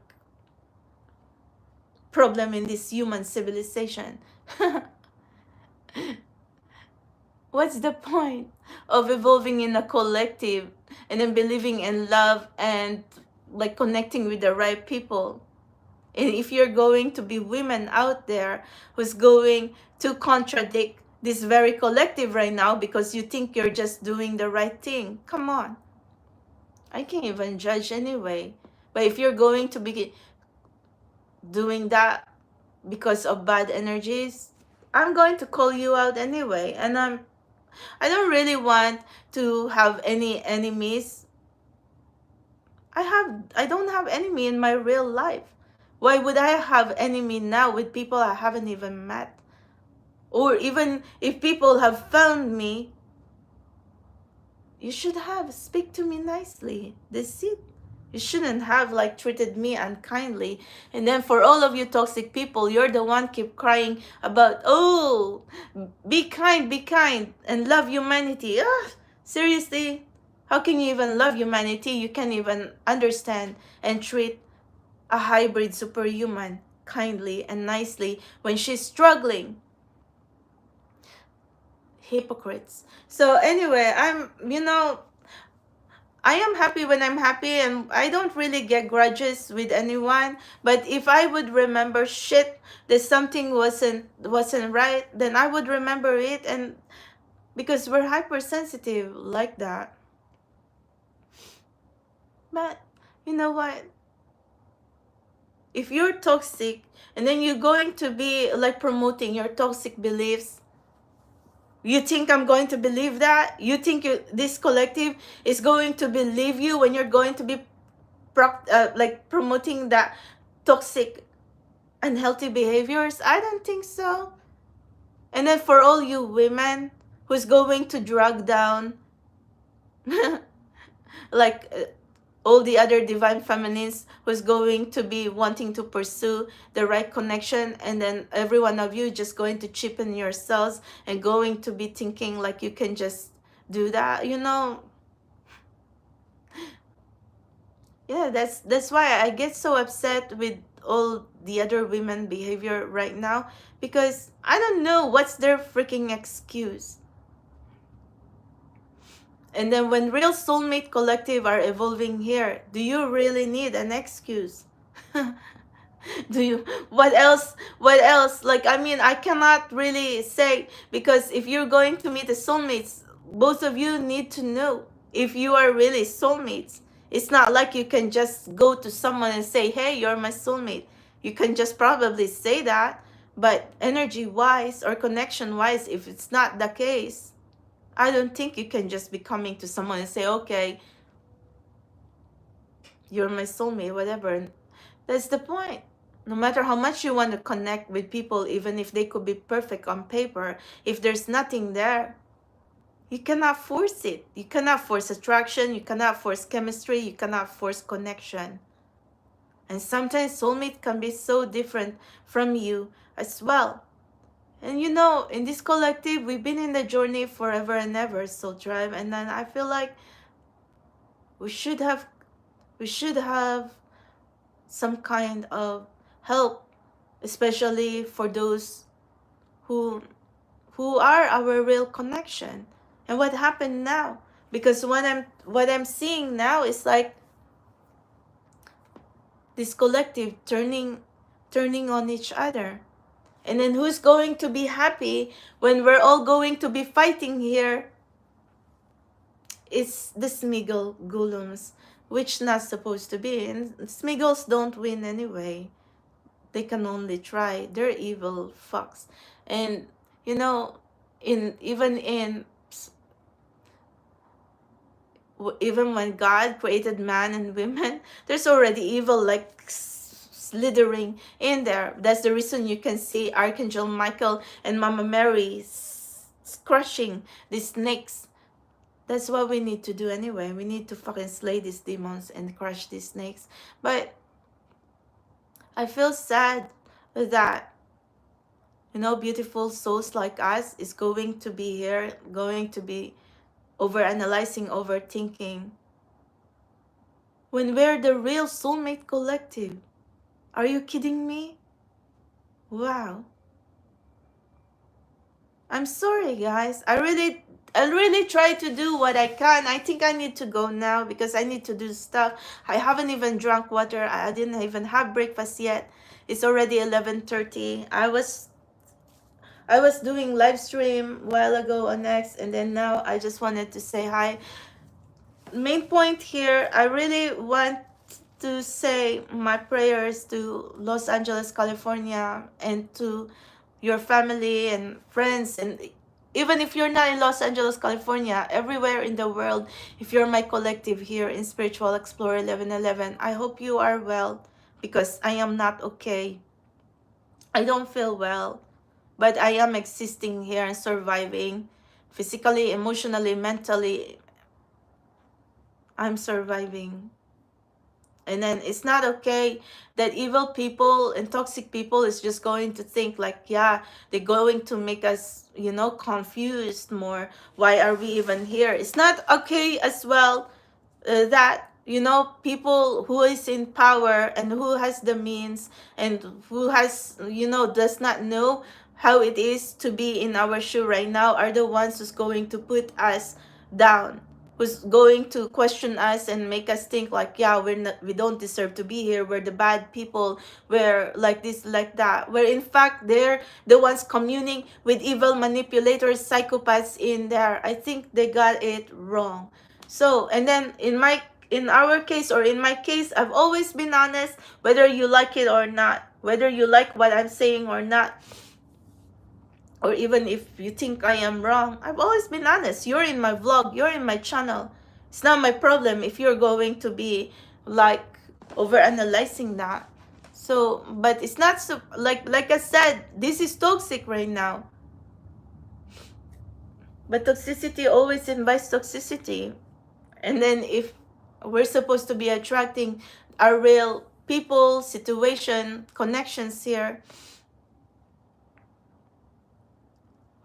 Speaker 1: problem in this human civilization. What's the point of evolving in a collective and then believing in love and like connecting with the right people? And if you're going to be women out there who's going to contradict this very collective right now because you think you're just doing the right thing, come on. I can't even judge anyway. But if you're going to be doing that because of bad energies, I'm going to call you out anyway. And I don't really want to have any enemies. I don't have enemy in my real life. Why would I have enemy now with people I haven't even met? Or even if people have found me, you should have speak to me nicely. That's it. You shouldn't have like treated me unkindly. And then for all of you toxic people, you're the one keep crying about, oh, be kind, and love humanity. Ugh, seriously? How can you even love humanity? You can't even understand and treat a hybrid superhuman kindly and nicely when she's struggling. Hypocrites. So anyway, I am happy when I'm happy, and I don't really get grudges with anyone. But if I would remember shit that something wasn't right, then I would remember it, and because we're hypersensitive like that. But you know what? If you're toxic and then you're going to be like promoting your toxic beliefs, you think I'm going to believe that? You think this collective is going to believe you when you're going to be like promoting that toxic, unhealthy behaviors? I don't think so. And then for all you women who's going to drag down like all the other divine feminines who's going to be wanting to pursue the right connection, and then every one of you just going to cheapen yourselves and going to be thinking like you can just do that, yeah, that's why I get so upset with all the other women behavior right now, because I don't know what's their freaking excuse. And then when real soulmate collective are evolving here, do you really need an excuse? Do you? What else? Like, I mean, I cannot really say, because if you're going to meet the soulmates, both of you need to know if you are really soulmates. It's not like you can just go to someone and say, hey, you're my soulmate. You can just probably say that, but energy wise or connection wise, if it's not the case, I don't think you can just be coming to someone and say, okay, you're my soulmate, whatever. That's the point. No matter how much you want to connect with people, even if they could be perfect on paper, if there's nothing there, you cannot force it. You cannot force attraction. You cannot force chemistry. You cannot force connection. And sometimes soulmate can be so different from you as well. And in this collective, we've been in the journey forever and ever, Soul Tribe. And then I feel like we should have some kind of help especially for those who are our real connection. And what happened now? Because what I'm seeing now is like this collective turning on each other. And then who's going to be happy when we're all going to be fighting here? It's the Smiggle Gulums, which not supposed to be. And Smiggles don't win anyway. They can only try. They're evil fucks. And you know, even when God created man and women, there's already evil like slithering in there. That's the reason you can see Archangel Michael and Mama Mary crushing these snakes. That's what we need to do anyway. We need to fucking slay these demons and crush these snakes. But I feel sad that, beautiful souls like us is going to be here, going to be overanalyzing, overthinking, when we're the real soulmate collective. Are you kidding me? Wow. I'm sorry, guys. I really try to do what I can. I think I need to go now because I need to do stuff. I haven't even drunk water. I didn't even have breakfast yet. It's already 11:30. I was doing live stream a while ago on X, and then now I just wanted to say hi. Main point here, I really want to say my prayers to Los Angeles, California, and to your family and friends, and even if you're not in Los Angeles, California, everywhere in the world, if you're my collective here in Spiritual Explorer 1111, I hope you are well, because I am not okay. I don't feel well, but I am existing here and surviving physically, emotionally, mentally. I'm surviving. And then it's not okay that evil people and toxic people is just going to think like, yeah, they're going to make us, confused more. Why are we even here? It's not okay as well that, people who is in power and who has the means and who has, does not know how it is to be in our shoe right now are the ones who's going to put us down, who's going to question us and make us think like, yeah, we don't deserve to be here, we're the bad people, we're like this, like that, where in fact they're the ones communing with evil manipulators, psychopaths in there. I think they got it wrong. So, and then in our case, or in my case, I've always been honest, whether you like it or not, whether you like what I'm saying or not, or even if you think I am wrong, I've always been honest. You're in my vlog, you're in my channel. It's not my problem if you're going to be like over analyzing that. So, but it's not so, like I said, this is toxic right now. But toxicity always invites toxicity. And then if we're supposed to be attracting our real people, situation, connections here.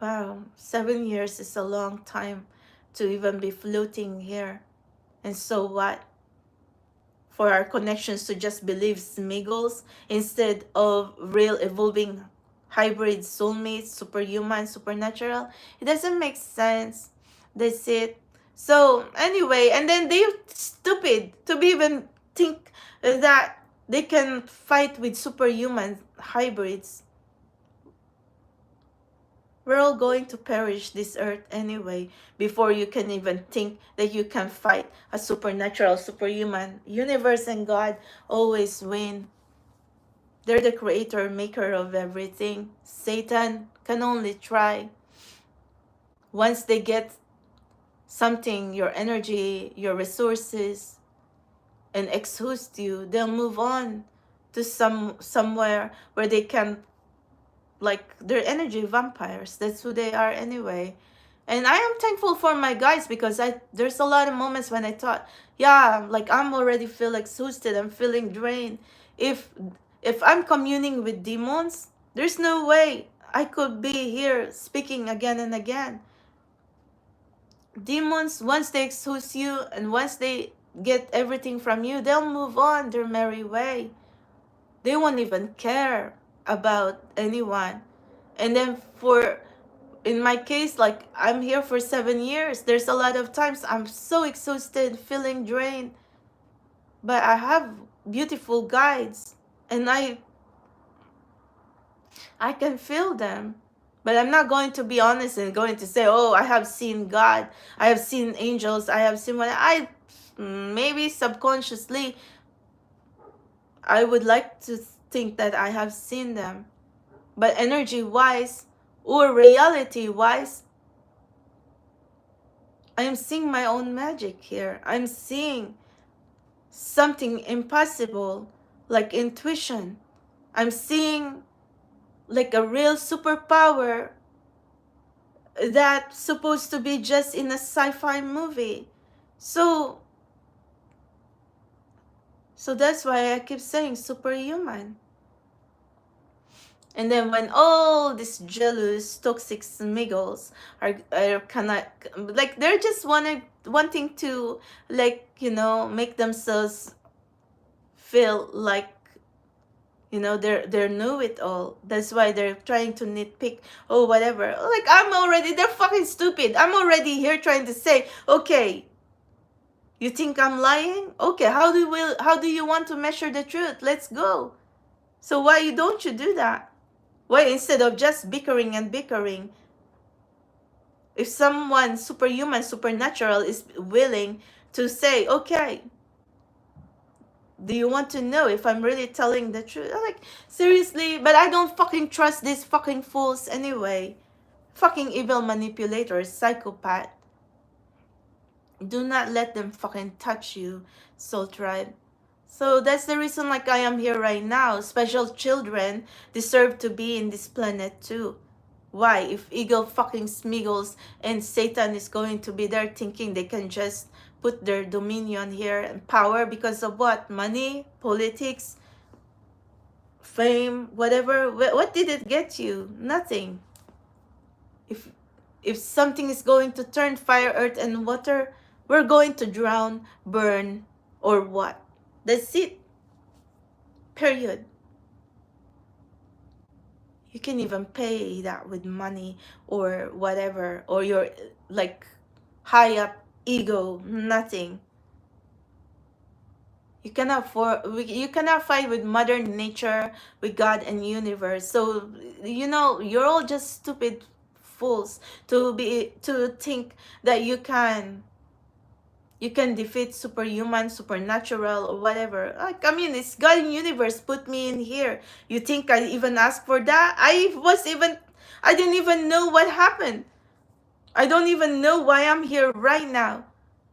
Speaker 1: Wow, 7 years is a long time to even be floating here. And so what? For our connections to just believe smiggles instead of real evolving hybrid soulmates, superhuman, supernatural? It doesn't make sense. That's it. So anyway, and then they're stupid to be even think that they can fight with superhuman hybrids. We're all going to perish this earth anyway before you can even think that you can fight a supernatural, superhuman. Universe and God always win. They're the creator, maker of everything. Satan can only try. Once they get something, your energy, your resources, and exhaust you, they'll move on to somewhere where they can, like, they're energy vampires. That's who they are anyway. And I am thankful for my guys, because there's a lot of moments when I thought, yeah, like I'm already feel exhausted, I'm feeling drained. If I'm communing with demons, there's no way I could be here speaking again and again. Demons, once they exhaust you and once they get everything from you, they'll move on their merry way. They won't even care. about anyone. And then for, in my case, like I'm here for 7 years. There's a lot of times I'm so exhausted, feeling drained. But I have beautiful guides, and I can feel them. But I'm not going to be honest and going to say, oh, I have seen God, I have seen angels, I have seen what I, maybe subconsciously, I would like to think that I have seen them. But energy wise or reality wise, I am seeing my own magic here. I'm seeing something impossible, like intuition. I'm seeing like a real superpower that's supposed to be just in a sci-fi movie. So that's why I keep saying superhuman. And then when all these jealous, toxic smiggles are kind of like, they're just wanting to, like, you know, make themselves feel like, you know, they're know it all. That's why they're trying to nitpick, oh whatever. Like, they're fucking stupid. I'm already here trying to say, okay, you think I'm lying? Okay, how do you want to measure the truth? Let's go. So why don't you do that? Why, instead of just bickering and bickering, if someone superhuman, supernatural is willing to say, okay, do you want to know if I'm really telling the truth? I'm like, seriously? But I don't fucking trust these fucking fools anyway. Fucking evil manipulators, psychopath. Do not let them fucking touch you, soul tribe. So that's the reason, like, I am here right now. Special children deserve to be in this planet too. Why? If Eagle fucking Smiggles and Satan is going to be there thinking they can just put their dominion here and power because of what? Money? Politics? Fame? Whatever? What did it get you? Nothing. If something is going to turn fire, earth, and water, we're going to drown, burn, or what? That's it. Period. You can even pay that with money or whatever, or your, like, high up ego. Nothing. You cannot you cannot fight with mother nature, with God and universe. So, you know, you're all just stupid fools to think that you can defeat superhuman, supernatural, or whatever. Like, I mean, it's God in universe put me in here. You think I even asked for that? I didn't even know what happened. I don't even know why I'm here right now.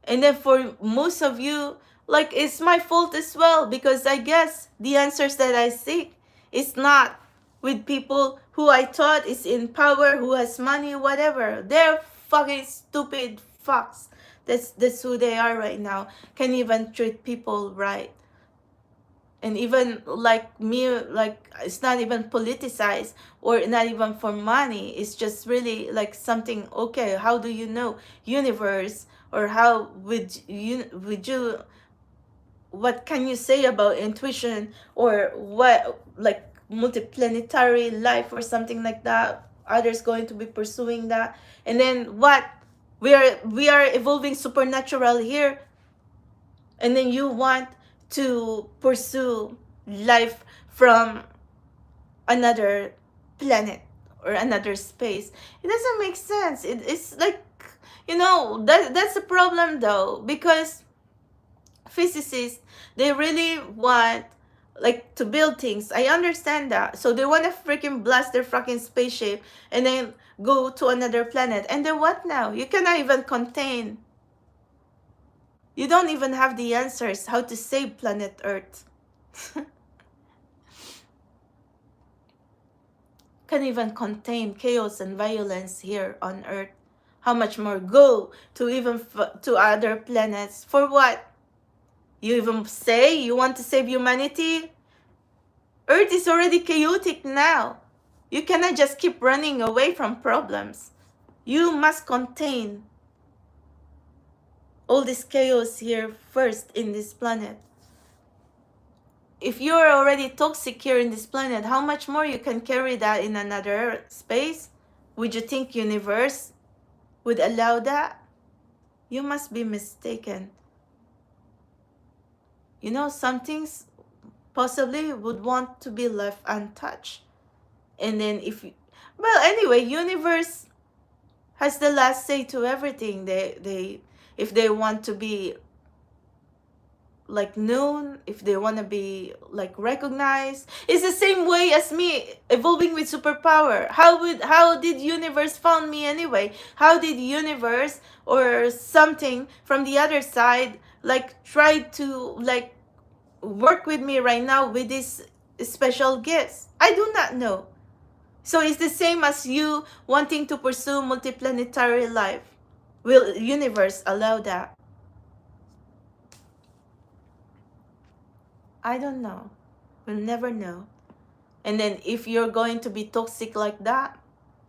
Speaker 1: And then for most of you, like, it's my fault as well, because I guess the answers that I seek is not with people who I thought is in power, who has money, whatever. They're fucking stupid fucks. That's who they are right now. Can't even treat people right. And even like me, like, it's not even politicized or not even for money. It's just really like something, okay, how do you know universe, or how would you what can you say about intuition, or what, like, multiplanetary life or something like that? Others going to be pursuing that, and then what? We are evolving supernatural here, and then you want to pursue life from another planet or another space. It doesn't make sense. It's like, you know, that's the problem though, because physicists, they really want, like, to build things. I understand that. So they want to freaking blast their fucking spaceship and then go to another planet. And then what now? You cannot even contain. You don't even have the answers how to save planet Earth. Can't even contain chaos and violence here on Earth. How much more go to even to other planets? For what? You even say you want to save humanity? Earth is already chaotic now. You cannot just keep running away from problems. You must contain all this chaos here first in this planet. if you're already toxic here in this planet, how much more you can carry that in another space? Would you think universe would allow that? You must be mistaken. You know, some things possibly would want to be left untouched. And then if you, well, anyway, universe has the last say to everything. They if they want to be like known, if they want to be like recognized, it's the same way as me evolving with superpower. How did universe found me anyway? How did universe or something from the other side like try to like work with me right now with these special gifts? I do not know. So it's the same as you wanting to pursue multiplanetary life. Will universe allow that? I don't know. We'll never know. And then if you're going to be toxic like that,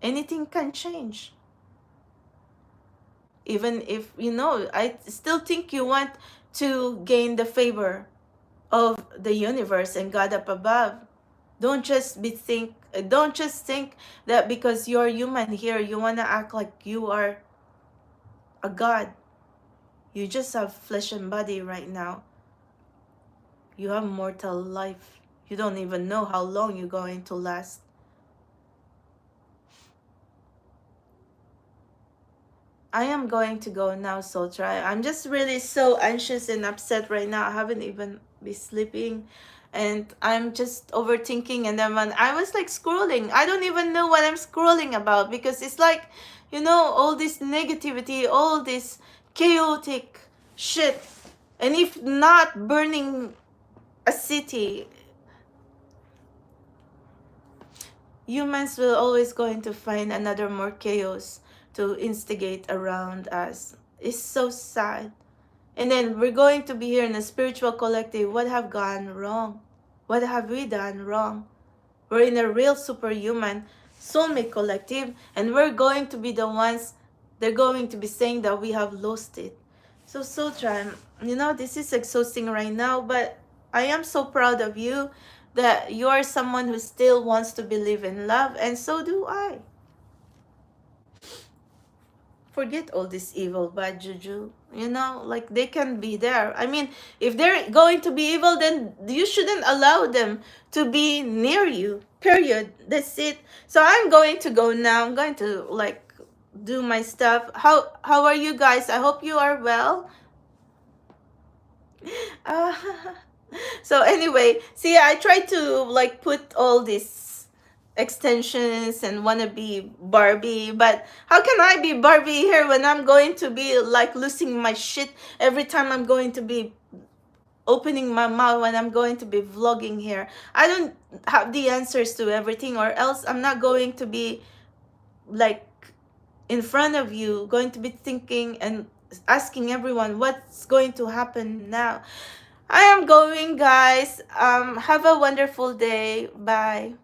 Speaker 1: anything can change. Even if, you know, I still think you want to gain the favor of the universe and God up above. Don't just think that because you're human here, you want to act like you are a god. You just have flesh and body right now. You have mortal life. You don't even know how long you're going to last. I am going to go now, Sotra. I'm just really so anxious and upset right now. I haven't even been sleeping. And I'm just overthinking. And then when I was like scrolling, I don't even know what I'm scrolling about. Because it's like, you know, all this negativity, all this chaotic shit. And if not burning a city, humans will always going to find another more chaos to instigate around us. It's so sad. And then we're going to be here in a spiritual collective. What have gone wrong? What have we done wrong? We're in a real superhuman soulmate collective, and we're going to be the ones, they're going to be saying that we have lost it. So Sultran, you know, this is exhausting right now, but I am so proud of you that you are someone who still wants to believe in love, and so do I. Forget all this evil, bad juju. You know, like they can be there. I mean, if they're going to be evil, then you shouldn't allow them to be near you. Period. That's it. So I'm going to go now. I'm going to like do my stuff. How are you guys? I hope you are well. Uh, so anyway, see, I try to like put all these extensions and wanna be Barbie, but how can I be Barbie here when I'm going to be like losing my shit every time I'm going to be opening my mouth when I'm going to be vlogging here? I don't have the answers to everything, or else I'm not going to be like in front of you, going to be thinking and asking everyone what's going to happen now. I am going, guys. Have a wonderful day. Bye.